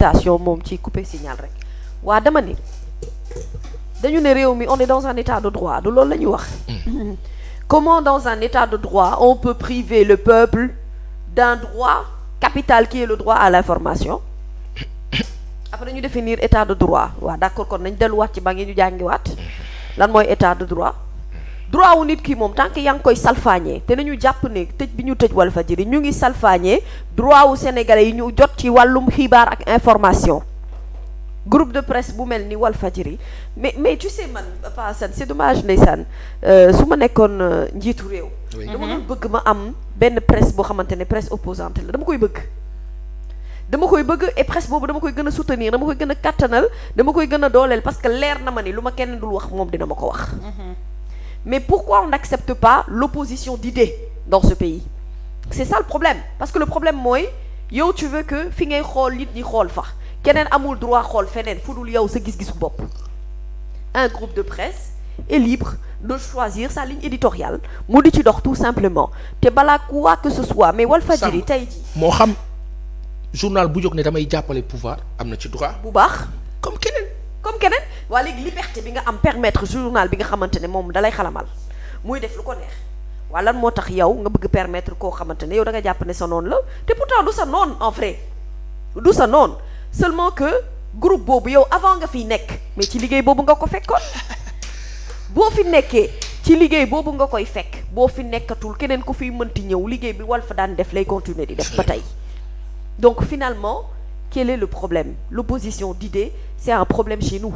félicitation moom ci couper signal rek waa dama ni dañu ne réew mi on est dans un état de droit du loolu la ñuy wax comment dans un état de droit on peut priver le peuple d'un droit capital qui est le droit à l'information après ñu définir état de droit waaw d'accord kon nañ delluwaat ci ba ngi ñu jàngiwaat lan mooy état de droit droit wu nit ki moom tant que yaa ngi koy salfaañee te nañu jàpp ne tëj bi ñu tëj Walfadjri ñu ngi salfaañee droit wu sénégalais yi ñu jot ci wàllum xibaar ak information groupe de presse bu mel ni Walfadjri mais tu sais man Pa Assane c'est dommage ndeysaan su ma nekkoon njiitu réew dama doon bëgg ma am benn presse boo xamante ne presse opposante la dama koy bëgg et presse boobu dama koy gën a soutenir dama koy gën a kattanal dama koy gën a dooleel parce que leer na ma ni lu ma kenn dul wax moom dina ma ko wax mais pourquoi on n'accepte pas l'opposition d'idées dans ce pays c'est ça le problème parce que le problème mooy yow tu veux que fi ngay xool nit ñi xool fa keneen amul droit xool feneen fu dul yow sa gis-gisu bopp un groupe de presse est libre de choisir sa ligne éditoriale mu di ci dox tout simplement te balaa quoi que ce soit mais Walfadjri tey ji moo xam journal bu jóg ne damay jàppale pouvoir am na ci droit bu baax comme keneen waa léegi liberté bi nga am permettre journal bi nga xamante ne moom dalay xalamal muy def lu ko neex waa lan moo tax yow nga bëgg permettre koo xamante ne yow da nga jàpp ne sa noon la te pourtant du sa noon en vrai du sa noon seulement que groupe boobu yow avant nga fiy nekk mais ci liggéey boobu nga ko fekkoon boo fi nekkee ci liggéey boobu nga koy fekk boo fi nekkatul keneen ku fiy mënti ñëw liggéey bi Walf daan def lay continuer di def ba tey donc finalement quel est le problème l'opposition d'idées c'est un problème chez nous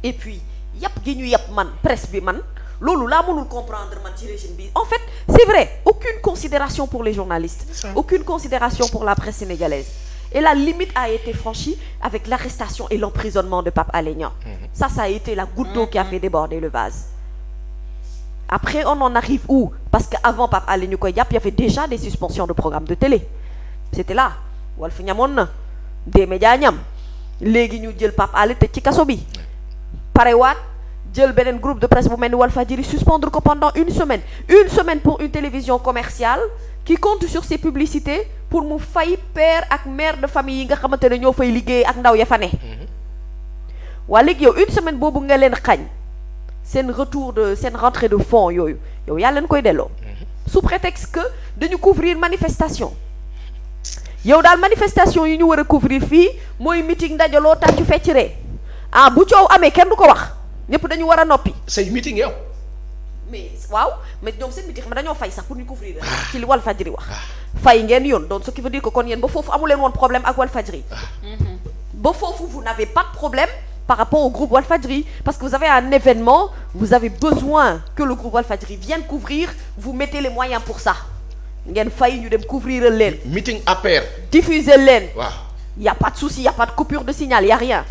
et puis yàpp gi ñu yàpp man presse bi man loolu laa mënul comprendre man ci régime bi en fait c'est vrai aucune considération pour les journalistes aucune considération pour la presse sénégalaise et la limite a été franchie avec l'arrestation et l'emprisonnement de Pape Alé Niang ça a été la goutte d'eau qui a fait déborder le vase après on en arrive où parce que avant Pape Alé ñu koy jàpp il y avait déjà des suspensions de programmes de télé c'était là Walf ñamoon na D-Média ñam léegi ñu jël Pape Alé tëj ci kaso bi parewaat jël beneen groupe de presse bu mel ni Walfadjri suspendre ko pendant une semaine pour une télévision commerciale qui compte sur ses publicités pour mu fay père ak mère de famille yi nga xamante ne ñoo fay liggéey ak ndaw ya fa ne waa léegi yow une semaine boobu nga leen xañ seen rentrée de fonds yooyu yow yaa leen koy delloo sous prétexte que dañu couvrir manifestation yow daal manifestation yi ñu war a couvrir fii mooy meeting ndajaloo tàccu fecc ree bu coow amee kenn du ko wax ñëpp dañu war a noppi. say meeting yow. mais waaw mais ñoom seen meeting xam dañoo fay sax pour ñu couvrir ci li Walfadjri wax. fay ngeen yoon donc ce qui veut dire que kon yéen ba foofu amu leen woon problème ak Walfadjri. ba foofu vous n'avez pas de problème par rapport au groupe Walfadjri parce que vous avez un événement vous avez besoin que le groupe Walfadjri vienne couvrir vous mettez les moyens pour ça. ngeen fay ñu dem couvrir leen. meeting APR. diffuser leen. waaw. y a pas de souci y a pas de coupure de signal y a rien.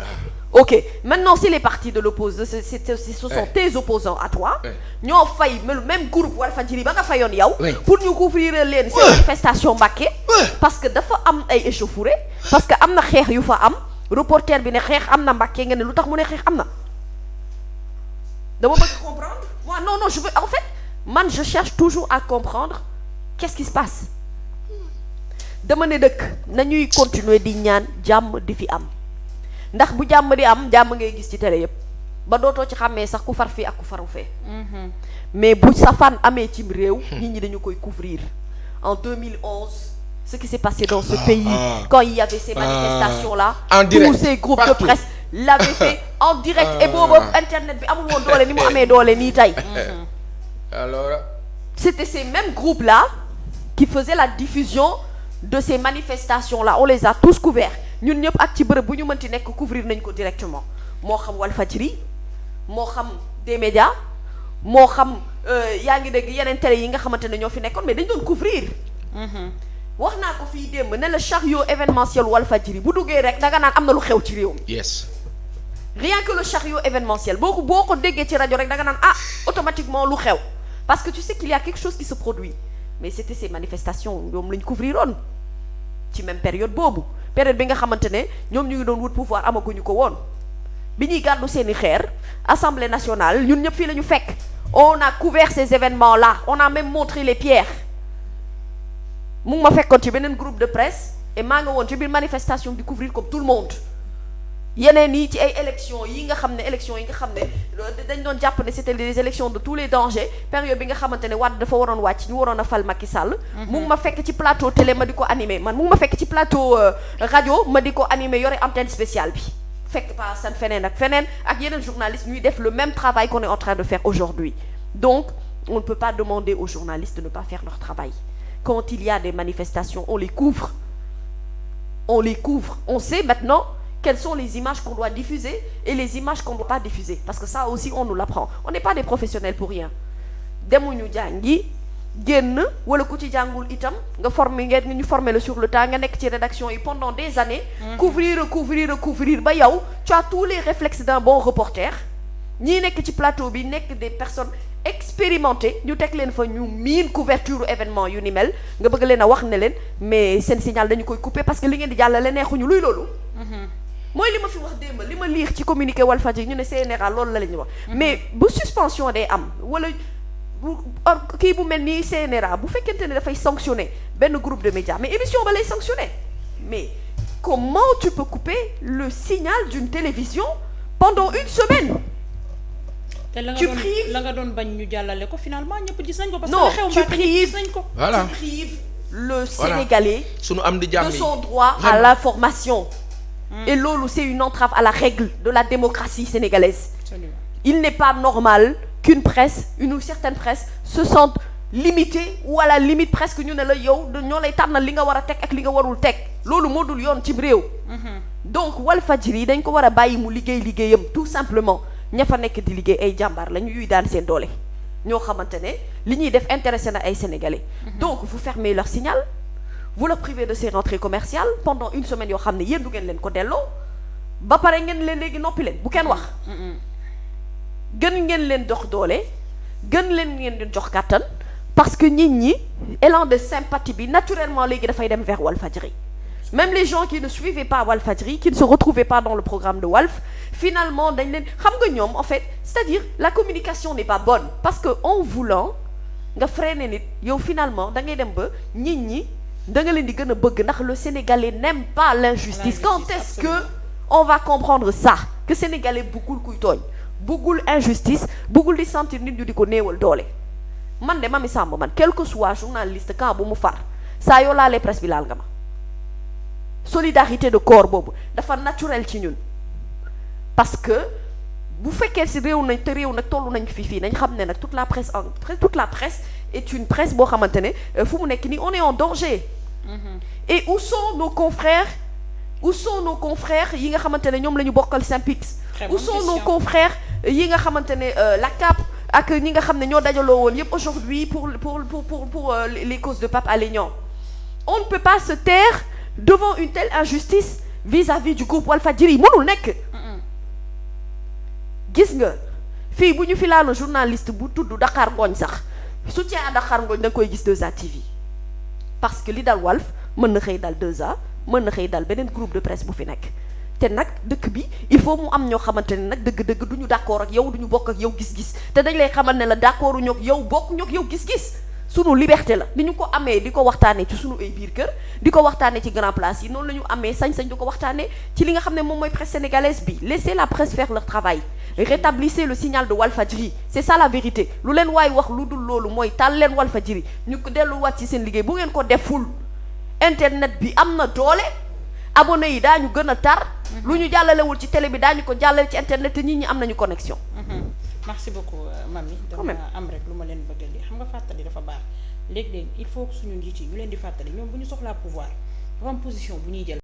ok maintenant si les partis de l'opposition ce sont tes opposants à toi. ñoo fay même groupe Walfadjri ba nga fayoon yow. pour ñu couvrir leen. ces manifestations Mbacké. parce que dafa am ay échauffourées. parce que am na xeex yu fa am. reporter bi ne xeex am na Mbacké ngeen ne lu tax mu ne xeex am na. dama bëgg comprendre moi non je veux en fait man je cherche toujours à comprendre. qu'est-ce qui se passe dama ne dëkk nañuy continuer di ñaan jàmm di fi am ndax bu jàmm di am jàmm ngay gis ci télé yépp ba dootoo ci xàmmee sax ku far fii ak ku faru fee mais bu safaan amee cim réew nit ñi dañu koy couvrir en 2011 ce qui s'est passé dans ce pays quand il y avait ces manifestations là tous ces groupes de presse l'avaient fait en direct et boobu internet bi amul woon doole ni mu amee doole nii tey alors c'était ces mêmes groupes là qui faisaient la diffusion de ces manifestations là on les a tous couverts ñun ñëpp ak ci bërëb bu ñu mënti nekk couvrir nañ ko directement moo xam Walfadjri moo xam D-Média moo xam yaa ngi dégg yeneen télé yi nga xamante ne ñoo fi nekkoon mais dañ doon couvrir wax naa ko fii démb ne la chariot événementiel Walfadjri bu duggee rek danga naan am na lu xew ci réew mi yes rien que le chariot événementiel boo ko déggee ci rajo rek danga naan automatiquement lu xew parce que tu sais qu'il y a quelque chose qui se produit mais c'était ces manifestations ñoom lañ couvriroon ci même période bi nga xamante ne ñoom ñu ngi doon wut pouvoir amaguñu ko woon bi ñuy gàddu seeni xeer assemblée nationale ñun ñëpp fii la ñu fekk on a couvert ces événements là on a même montré les pierres mu ngi ma fekkoon ci beneen groupe de presse et maa nga woon ci biir manifestation di couvrir comme tout le monde yeneen yi ci ay élections yi nga xam ne dañ doon jàpp ne c'était des élections de tous les dangers période bi nga xamante ne Wade dafa waroon wàcc ñu waroon a fal Macky Sall. mu ngi ma fekk ci plateau télé ma di ko animé man mu ngi ma fekk ci plateau rajo ma di ko animé yore antenne spéciale bi fekk pas san feneen ak yeneen journalistes ñuy def le même travail qu'on est en train de faire aujourd'hui donc on ne peut pas demander aux journalistes de ne pas faire leur travail quand il y a des manifestations on les couvre on sait maintenant quelles sont les images qu'on doit diffuser et les images qu'on ne doit pas diffuser parce que ça aussi on nous l'apprend on n'est pas des professionnels pour rien demuñu jàngi génn wala ku ci jàngul itam nga ñu former le sur le tas nga nekk ci rédaction yi pendant des années couvrir ba yow tu as tous les réflexes d'un bon reporter ñii nekk ci plateau bi nekk des personnes expérimentées ñu teg leen fa ñu miin couverture événement yu ni mel nga bëgg leen a wax ne leen mais seen signal dañu koy couper parce que li ngeen di jàllale neexuñu luy loolu mooy li ma fi wax démb li ma lire ci communiqué Walfadjri ñu ne CNRA loolu la ñu wax mais bu suspension day am wala kii bu mel ni CNRA bu fekkente ne dafay sanctionner benn groupe de médias mais émission ba lay sanctionner mais comment tu peux couper le signal d'une télévision pendant une semaine te la nga doon bañ ñu jàllale ko finalement ñëpp gis nañ ko parce que non tu prives voilà tu prives le Sénégalais sunu am di jàmm de son droit à l'information et loolu c'est une entrave à la règle de la démocratie sénégalaise. Absolument. Il n'est pas normal qu'une presse une certaine presse se sente limitée ou à la limite presque ñu ne la yow ñoo lay tànnal li nga war a teg ak li nga warul teg loolu moo dul yoon ci réew. donc Walfadjri dañ ko war a bàyyi mu liggéeyam tout simplement ña fa nekk di liggéey ay jàmbaar lañu yuy daan seen doole ñoo xamante ne li ñuy def intéressé na ay sénégalais. donc vous fermez leur signal. vous leur privez de ces rentrées commerciales pendant une semaine yoo xam ne yéen du ngeen leen ko delloo ba pare ngeen leen léegi noppi leen bu kenn wax gën ngeen leen dox doole gën leen ngeen di jox kàttan parce que nit ñi élan de sympathie bi naturellement léegi dafay dem vers Walfadjri même les gens qui ne suivaient pas Walfadjri qui ne se retrouvaient pas dans le programme de Walf finalement dañ leen xam nga ñoom en fait c'est-à-dire la communication n'est pas bonne parce que en voulant nga freiner nit yow finalement da ngay dem ba nit ñi da nga leen di gën a bëgg ndax le Sénégalais n'aime pas l'injustice quand est-ce que on va comprendre ça que Sénégalais bëggul kuy tooñ bëggul injustice bëggul di sentir nit ñu di ko néewal doole man de Mamy Samb man quel que soit journaliste quand bu mu far saa yoo laalee presse bi laal nga ma solidarité de corps boobu dafa naturel ci ñun parce que bu fekkee si réew nañ te réew nag tollu nañ fii nañ xam ne nag toute la presse est une presse boo xamante ne fu mu nekk nii on est en danger. Et où sont nos confrères yi nga xamante ne ñoom la ñu bokkal Synpics où sont nos confrères yi nga xamante ne la CAP ak ñi nga xam ne ñoo dajaloo woon yépp aujourd'hui pour les causes de Pape Alé Niang on ne peut pas se taire devant une telle injustice vis-à-vis du groupe Walfadjri mënul nekk gis nga fii bu ñu fi laaloon journaliste bu tudd Dakar Ngooñ sax soutien à Dakar Ngooñ da nga koy gis 2A TV parce que li dal Walf mën na xëy dal 2A mën na xëy dal beneen groupe de presse bu fi nekk te nag dëkk bi il faut mu am ñoo xamante ne nag dëgg-dëgg du ñu d'accord ak yow du ñu bokk ak yow gis-gis te dañ lay xamal ne la d'accord ñoo ak yow bokk ñoo ak yow gis-gis sunu liberté la ni ñu ko amee di ko waxtaanee ci sunu ay biir kër di ko waxtaanee ci grand place yi noonu la ñu amee sañ-sañ di ko waxtaanee ci li nga xam ne moom mooy presse sénégalaise bi laissez la presse faire leur travail rétablissez le signal de Walfadjri c'est ça la vérité lu leen waay wax lu dul loolu mooy taal leen Walfadjri ñu ko delluwaat ci seen liggéey bu ngeen ko deful internet bi am na doole abonné yi daañu gën a tar lu ñu jàllalewul ci télé bi daañu ko jàllale ci internet te nit ñi am nañu connexion. merci beaucoup Mamy. dama am rek lu ma leen bëgg a xam nga fàttali dafa baax léeg-léeg il faut que suñu njiit yi ñu leen di fàttali ñoom bu ñu soxlaa pouvoir dafa am position bu ñuy jël.